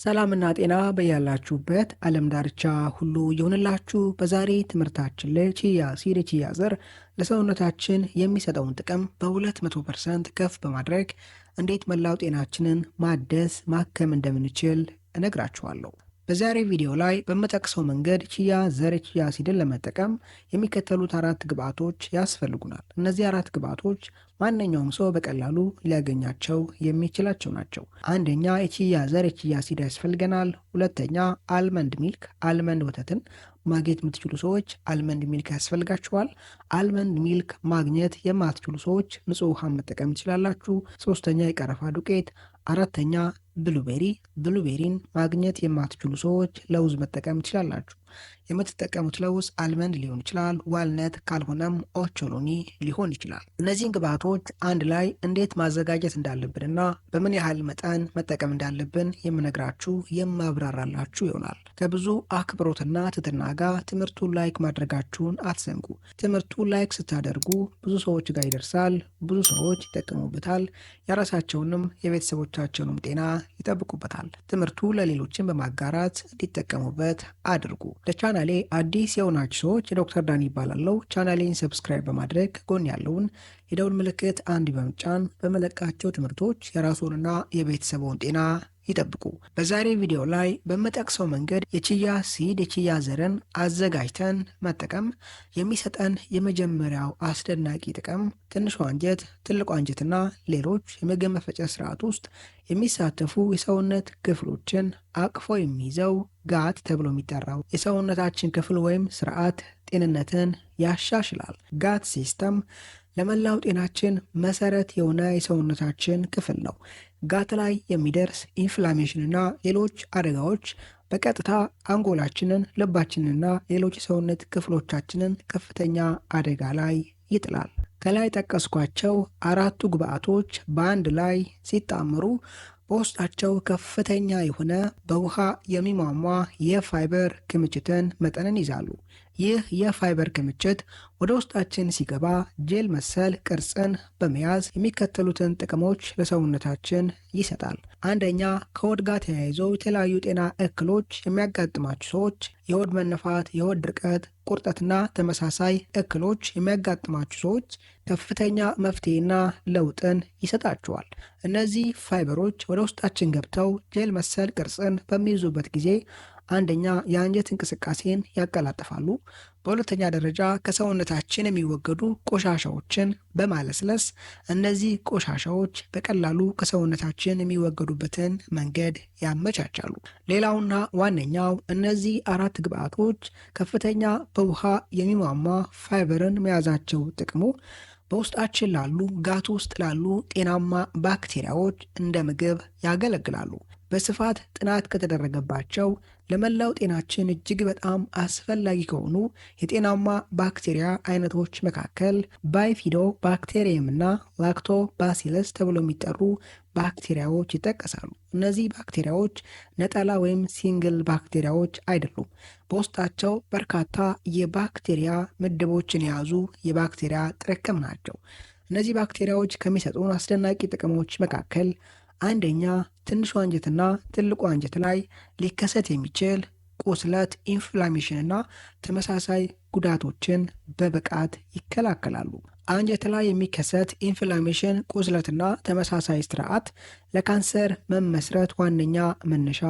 ሰላምና ጤና በያላችሁበት ዓለም ዳርቻ ሁሉ ይሁንላችሁ። በዛሬ ትምህርታችን ላይ ቺያ ዘር ለሰውነታችን የሚሰጠውን ጥቅም በ200% ከፍ በማድረግ እንዴት መላው ጤናችንን ማደስ ማከም እንደምንችል እነግራችኋለሁ። በዛሬ ቪዲዮ ላይ በምጠቅሰው መንገድ ቺያ ሲድን ለመጠቀም የሚከተሉት 4 ግብአቶች ያስፈልጉናል። እነዚህ 4 ግብአቶች ማንኛውም ሰው በቀላሉ ሊያገኛቸው የሚችላቸው ናቸው። አንደኛ የቺያ ሲድ ያስፈልገናል። ሁለተኛ አልመንድ ሚልክ፣ አልመንድ ወተትን ማግኘት የምትችሉ ሰዎች አልመንድ ሚልክ ያስፈልጋችኋል። አልመንድ ሚልክ ማግኘት የማትችሉ ሰዎች ንጹህ ውሃ መጠቀም ትችላላችሁ። ሶስተኛ የቀረፋ ዱቄት፣ አራተኛ ብሉቤሪን ማግኘት የማትችሉ ሰዎች ለውዝ መጠቀም ትችላላችሁ። የምትጠቀሙት ለውዝ አልመንድ ሊሆን ይችላል፣ ዋልነት ካልሆነም ኦቾሎኒ ሊሆን ይችላል። እነዚህን ግብአቶች አንድ ላይ እንዴት ማዘጋጀት እንዳለብንና በምን ያህል መጠን መጠቀም እንዳለብን የምነግራችሁ የማብራራላችሁ ይሆናል። ከብዙ አክብሮትና ትህትና ጋር ትምህርቱን ላይክ ማድረጋችሁን አትዘንጉ። ትምህርቱን ላይክ ስታደርጉ ብዙ ሰዎች ጋር ይደርሳል፣ ብዙ ሰዎች ይጠቀሙበታል፣ የራሳቸውንም የቤተሰቦቻቸውንም ጤና ይጠብቁበታል። ትምህርቱ ለሌሎችን በማጋራት እንዲጠቀሙበት አድርጉ። ለቻናሌ አዲስ የሆናችሁ ሰዎች ዶክተር ዳኒ ይባላለሁ። ቻናሌን ሰብስክራይብ በማድረግ ጎን ያለውን የደውል ምልክት አንድ በመጫን በመለቃቸው ትምህርቶች የራስዎንና የቤተሰቦን ጤና ይጠብቁ። በዛሬ ቪዲዮ ላይ በምጠቅሰው መንገድ የቺያ ዘርን አዘጋጅተን መጠቀም የሚሰጠን የመጀመሪያው አስደናቂ ጥቅም ትንሿ አንጀት፣ ትልቁ አንጀትና ሌሎች የምግብ መፈጨት ስርዓት ውስጥ የሚሳተፉ የሰውነት ክፍሎችን አቅፎ የሚይዘው ጋት ተብሎ የሚጠራው የሰውነታችን ክፍል ወይም ስርዓት ጤንነትን ያሻሽላል። ጋት ሲስተም ለመላው ጤናችን መሰረት የሆነ የሰውነታችን ክፍል ነው። ጋት ላይ የሚደርስ ኢንፍላሜሽንና ሌሎች አደጋዎች በቀጥታ አንጎላችንን፣ ልባችንንና ሌሎች የሰውነት ክፍሎቻችንን ከፍተኛ አደጋ ላይ ይጥላል። ከላይ ጠቀስኳቸው 4ቱ ግብአቶች በአንድ ላይ ሲጣመሩ በውስጣቸው ከፍተኛ የሆነ በውሃ የሚሟሟ የፋይበር ክምችትን መጠንን ይዛሉ። ይህ የፋይበር ክምችት ወደ ውስጣችን ሲገባ ጄል መሰል ቅርጽን በመያዝ የሚከተሉትን ጥቅሞች ለሰውነታችን ይሰጣል። አንደኛ፣ ከሆድ ጋር ተያይዞ የተለያዩ ጤና እክሎች የሚያጋጥማችሁ ሰዎች የሆድ መነፋት፣ የሆድ ድርቀት፣ ቁርጠትና ተመሳሳይ እክሎች የሚያጋጥማችሁ ሰዎች ከፍተኛ መፍትሄና ለውጥን ይሰጣቸዋል። እነዚህ ፋይበሮች ወደ ውስጣችን ገብተው ጄል መሰል ቅርጽን በሚይዙበት ጊዜ አንደኛ የአንጀት እንቅስቃሴን ያቀላጥፋሉ። በሁለተኛ ደረጃ ከሰውነታችን የሚወገዱ ቆሻሻዎችን በማለስለስ እነዚህ ቆሻሻዎች በቀላሉ ከሰውነታችን የሚወገዱበትን መንገድ ያመቻቻሉ። ሌላውና ዋነኛው እነዚህ 4 ግብአቶች ከፍተኛ በውሃ የሚሟሟ ፋይበርን መያዛቸው ጥቅሙ በውስጣችን ላሉ ጋት ውስጥ ላሉ ጤናማ ባክቴሪያዎች እንደ ምግብ ያገለግላሉ። በስፋት ጥናት ከተደረገባቸው ለመላው ጤናችን እጅግ በጣም አስፈላጊ ከሆኑ የጤናማ ባክቴሪያ አይነቶች መካከል ባይፊዶ ባክቴሪየም እና ላክቶባሲለስ ተብሎ የሚጠሩ ባክቴሪያዎች ይጠቀሳሉ። እነዚህ ባክቴሪያዎች ነጠላ ወይም ሲንግል ባክቴሪያዎች አይደሉም። በውስጣቸው በርካታ የባክቴሪያ ምድቦችን የያዙ የባክቴሪያ ጥርቅም ናቸው። እነዚህ ባክቴሪያዎች ከሚሰጡን አስደናቂ ጥቅሞች መካከል አንደኛ፣ ትንሹ አንጀትና ትልቁ አንጀት ላይ ሊከሰት የሚችል ቁስለት፣ ኢንፍላሜሽንና ተመሳሳይ ጉዳቶችን በብቃት ይከላከላሉ። አንጀት ላይ የሚከሰት ኢንፍላሜሽን፣ ቁስለትና ተመሳሳይ ስርዓት ለካንሰር መመስረት ዋነኛ መነሻ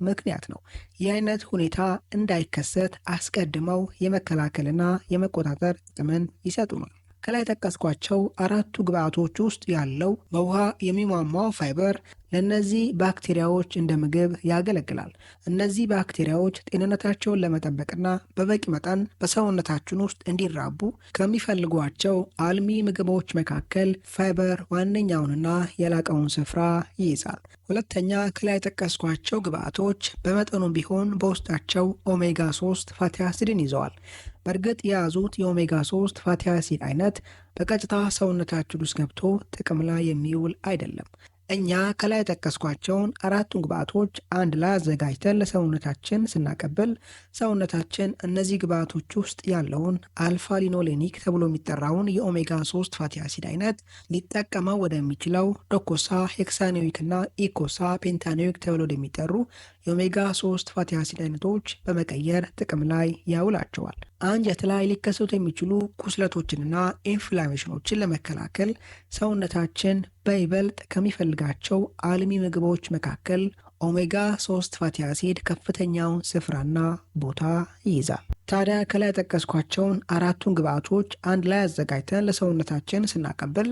ምክንያት ነው። ይህ አይነት ሁኔታ እንዳይከሰት አስቀድመው የመከላከልና የመቆጣጠር ጥቅምን ይሰጡናል። ከላይ ጠቀስኳቸው 4ቱ ግብአቶች ውስጥ ያለው በውሃ የሚሟሟው ፋይበር ለእነዚህ ባክቴሪያዎች እንደ ምግብ ያገለግላል። እነዚህ ባክቴሪያዎች ጤንነታቸውን ለመጠበቅና በበቂ መጠን በሰውነታችን ውስጥ እንዲራቡ ከሚፈልጓቸው አልሚ ምግቦች መካከል ፋይበር ዋነኛውንና የላቀውን ስፍራ ይይዛል። ሁለተኛ፣ ከላይ የጠቀስኳቸው ግብአቶች በመጠኑም ቢሆን በውስጣቸው ኦሜጋ 3 ፋቲ አሲድን ይዘዋል። በእርግጥ የያዙት የኦሜጋ 3 ፋቲ አሲድ አይነት በቀጥታ ሰውነታችን ውስጥ ገብቶ ጥቅም ላይ የሚውል አይደለም። እኛ ከላይ የጠቀስኳቸውን 4ቱን ግብአቶች አንድ ላይ አዘጋጅተን ለሰውነታችን ስናቀብል ሰውነታችን እነዚህ ግብአቶች ውስጥ ያለውን አልፋ ሊኖሌኒክ ተብሎ የሚጠራውን የኦሜጋ 3 ፋቲ አሲድ አይነት ሊጠቀመው ወደሚችለው ዶኮሳ ሄክሳኒዊክ እና ኢኮሳ ፔንታኒዊክ ተብሎ ወደሚጠሩ የኦሜጋ 3 ፋቲ አሲድ አይነቶች በመቀየር ጥቅም ላይ ያውላቸዋል። አንጀት ላይ ሊከሰቱ የሚችሉ ቁስለቶችንና ኢንፍላሜሽኖችን ለመከላከል ሰውነታችን በይበልጥ ከሚፈልጋቸው አልሚ ምግቦች መካከል ኦሜጋ 3 ፋቲ አሲድ ከፍተኛውን ስፍራና ቦታ ይይዛል። ታዲያ ከላይ ጠቀስኳቸውን አራቱን ግብአቶች አንድ ላይ አዘጋጅተን ለሰውነታችን ስናቀብል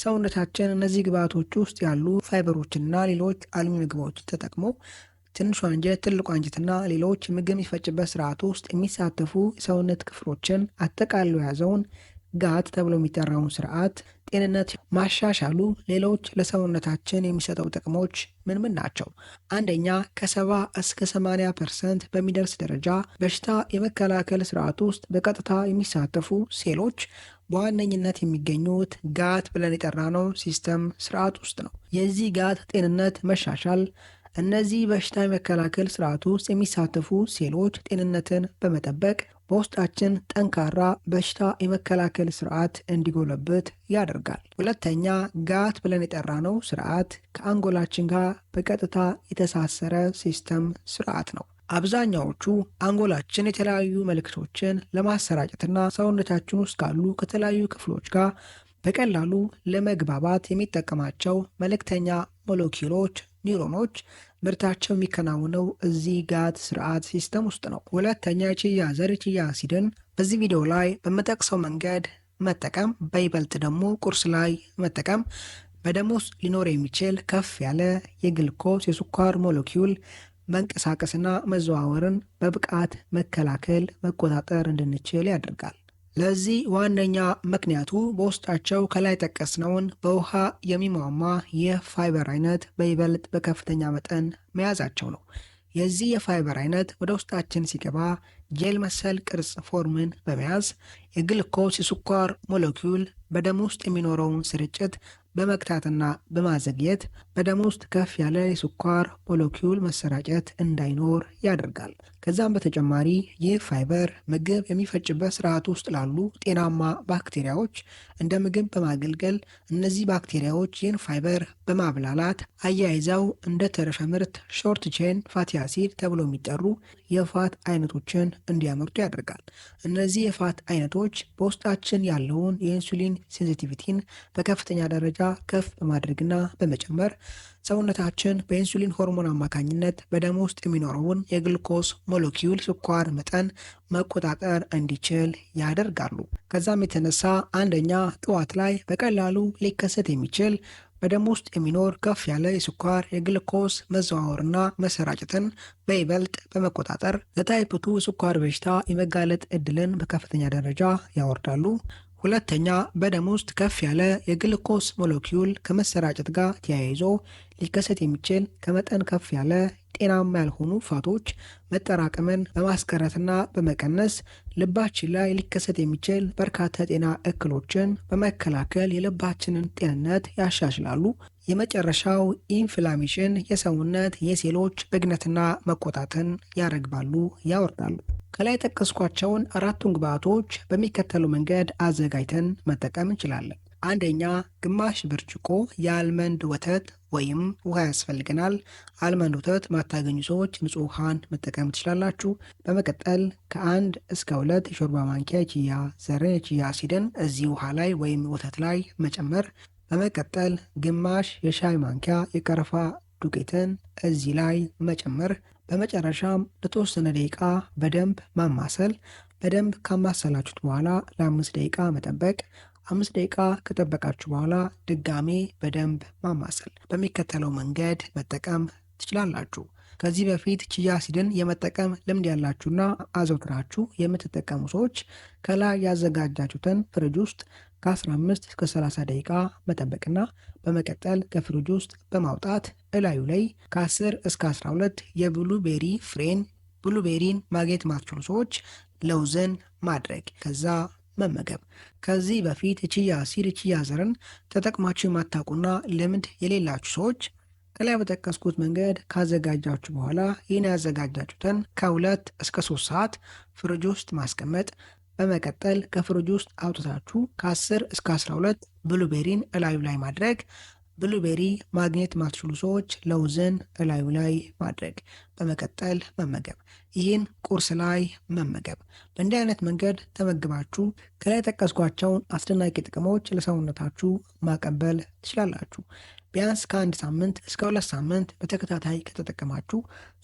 ሰውነታችን እነዚህ ግብአቶች ውስጥ ያሉ ፋይበሮችንና ሌሎች አልሚ ምግቦችን ተጠቅሞ ትንሹ አንጀት፣ ትልቁ አንጀትና ሌሎች ምግብ የሚፈጭበት ስርዓት ውስጥ የሚሳተፉ የሰውነት ክፍሎችን አጠቃሎ የያዘውን ጋት ተብሎ የሚጠራውን ስርዓት ጤንነት ማሻሻሉ ሌሎች ለሰውነታችን የሚሰጠው ጥቅሞች ምን ናቸው? አንደኛ፣ ከ70 እስከ 80% በሚደርስ ደረጃ በሽታ የመከላከል ስርዓት ውስጥ በቀጥታ የሚሳተፉ ሴሎች በዋነኝነት የሚገኙት ጋት ብለን የጠራነው ሲስተም ስርዓት ውስጥ ነው። የዚህ ጋት ጤንነት መሻሻል እነዚህ በሽታ የመከላከል ስርዓት ውስጥ የሚሳተፉ ሴሎች ጤንነትን በመጠበቅ በውስጣችን ጠንካራ በሽታ የመከላከል ስርዓት እንዲጎለብት ያደርጋል። ሁለተኛ፣ ጋት ብለን የጠራነው ስርዓት ከአንጎላችን ጋር በቀጥታ የተሳሰረ ሲስተም ስርዓት ነው። አብዛኛዎቹ አንጎላችን የተለያዩ መልእክቶችን ለማሰራጨትና ሰውነታችን ውስጥ ካሉ ከተለያዩ ክፍሎች ጋር በቀላሉ ለመግባባት የሚጠቀማቸው መልእክተኛ ሞለኪውሎች ኒውሮኖች ምርታቸው የሚከናወነው እዚህ ጋት ስርዓት ሲስተም ውስጥ ነው። ሁለተኛ፣ የቺያ ዘር ቺያ አሲድን በዚህ ቪዲዮ ላይ በምጠቅሰው መንገድ መጠቀም፣ በይበልጥ ደግሞ ቁርስ ላይ መጠቀም በደም ውስጥ ሊኖር የሚችል ከፍ ያለ የግልኮስ የስኳር ሞለኪውል መንቀሳቀስና መዘዋወርን በብቃት መከላከል መቆጣጠር እንድንችል ያደርጋል። ለዚህ ዋነኛ ምክንያቱ በውስጣቸው ከላይ ጠቀስነውን በውሃ የሚሟማ የፋይበር አይነት በይበልጥ በከፍተኛ መጠን መያዛቸው ነው። የዚህ የፋይበር አይነት ወደ ውስጣችን ሲገባ ጄል መሰል ቅርጽ ፎርምን በመያዝ የግልኮስ የስኳር ሞለኪውል በደም ውስጥ የሚኖረውን ስርጭት በመግታትና በማዘግየት በደም ውስጥ ከፍ ያለ የስኳር ሞለኪውል መሰራጨት እንዳይኖር ያደርጋል። ከዛም በተጨማሪ ይህ ፋይበር ምግብ የሚፈጭበት ስርዓት ውስጥ ላሉ ጤናማ ባክቴሪያዎች እንደ ምግብ በማገልገል እነዚህ ባክቴሪያዎች ይህን ፋይበር በማብላላት አያይዘው እንደ ተረፈ ምርት ሾርት ቼን ፋቲ አሲድ ተብሎ የሚጠሩ የፋት አይነቶችን እንዲያመርቱ ያደርጋል። እነዚህ የፋት አይነቶች በውስጣችን ያለውን የኢንሱሊን ሴንሲቲቪቲን በከፍተኛ ደረጃ ከፍ በማድረግና በመጨመር ሰውነታችን በኢንሱሊን ሆርሞን አማካኝነት በደም ውስጥ የሚኖረውን የግልኮስ ሞለኪውል ስኳር መጠን መቆጣጠር እንዲችል ያደርጋሉ። ከዛም የተነሳ አንደኛ፣ ጠዋት ላይ በቀላሉ ሊከሰት የሚችል በደም ውስጥ የሚኖር ከፍ ያለ የስኳር የግልኮስ መዘዋወርና መሰራጨትን በይበልጥ በመቆጣጠር ለታይፕ 2 የስኳር በሽታ የመጋለጥ እድልን በከፍተኛ ደረጃ ያወርዳሉ። ሁለተኛ፣ በደም ውስጥ ከፍ ያለ የግልኮስ ሞለኪውል ከመሰራጨት ጋር ተያይዞ ሊከሰት የሚችል ከመጠን ከፍ ያለ ጤናማ ያልሆኑ ፋቶች መጠራቀምን በማስቀረትና በመቀነስ ልባችን ላይ ሊከሰት የሚችል በርካታ ጤና እክሎችን በመከላከል የልባችንን ጤንነት ያሻሽላሉ። የመጨረሻው ኢንፍላሜሽን የሰውነት የሴሎች ብግነትና መቆጣትን ያረግባሉ፣ ያወርዳሉ። ከላይ የጠቀስኳቸውን አራቱን ግብአቶች በሚከተሉ መንገድ አዘጋጅተን መጠቀም እንችላለን። አንደኛ፣ ግማሽ ብርጭቆ የአልመንድ ወተት ወይም ውሃ ያስፈልገናል። አልመንድ ወተት ማታገኙ ሰዎች ንጹህ ውሃን መጠቀም ትችላላችሁ። በመቀጠል ከ1 እስከ 2 የሾርባ ማንኪያ ቺያ ዘርን የቺያ አሲድን እዚህ ውሃ ላይ ወይም ወተት ላይ መጨመር። በመቀጠል ግማሽ የሻይ ማንኪያ የቀረፋ ዱቄትን እዚህ ላይ መጨመር። በመጨረሻም ለተወሰነ ደቂቃ በደንብ ማማሰል። በደንብ ካማሰላችሁት በኋላ ለ5 ደቂቃ መጠበቅ። 5 ደቂቃ ከጠበቃችሁ በኋላ ድጋሜ በደንብ ማማሰል። በሚከተለው መንገድ መጠቀም ትችላላችሁ። ከዚህ በፊት ቺያ አሲድን የመጠቀም ልምድ ያላችሁና አዘውትራችሁ የምትጠቀሙ ሰዎች ከላይ ያዘጋጃችሁትን ፍሪጅ ውስጥ ከ15 እስከ 30 ደቂቃ መጠበቅና በመቀጠል ከፍሪጅ ውስጥ በማውጣት እላዩ ላይ ከ10 እስከ 12 የብሉቤሪ ፍሬን፣ ብሉቤሪን ማግኘት ማትችሉ ሰዎች ለውዝን ማድረግ ከዛ መመገብ። ከዚህ በፊት ቺያ አሲድ ቺያ ዘርን ተጠቅማችሁ የማታውቁና ልምድ የሌላችሁ ሰዎች ከላይ በጠቀስኩት መንገድ ካዘጋጃችሁ በኋላ ይህን ያዘጋጃችሁትን ከ2 እስከ 3 ሰዓት ፍሪጅ ውስጥ ማስቀመጥ። በመቀጠል ከፍሪጅ ውስጥ አውጥታችሁ ከ10 እስከ 12 ብሉቤሪን እላዩ ላይ ማድረግ። ብሉቤሪ ማግኘት ማትችሉ ሰዎች ለውዝን እላዩ ላይ ማድረግ፣ በመቀጠል መመገብ። ይህን ቁርስ ላይ መመገብ። በእንዲህ አይነት መንገድ ተመግባችሁ ከላይ ጠቀስኳቸውን አስደናቂ ጥቅሞች ለሰውነታችሁ ማቀበል ትችላላችሁ። ቢያንስ ከ1 ሳምንት እስከ 2 ሳምንት በተከታታይ ከተጠቀማችሁ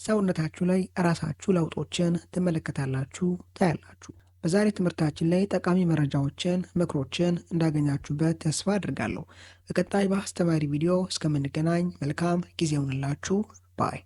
ሰውነታችሁ ላይ ራሳችሁ ለውጦችን ትመለከታላችሁ፣ ታያላችሁ። በዛሬ ትምህርታችን ላይ ጠቃሚ መረጃዎችን፣ ምክሮችን እንዳገኛችሁበት ተስፋ አድርጋለሁ። በቀጣይ በአስተማሪ ቪዲዮ እስከምንገናኝ መልካም ጊዜ ይሁንላችሁ ባይ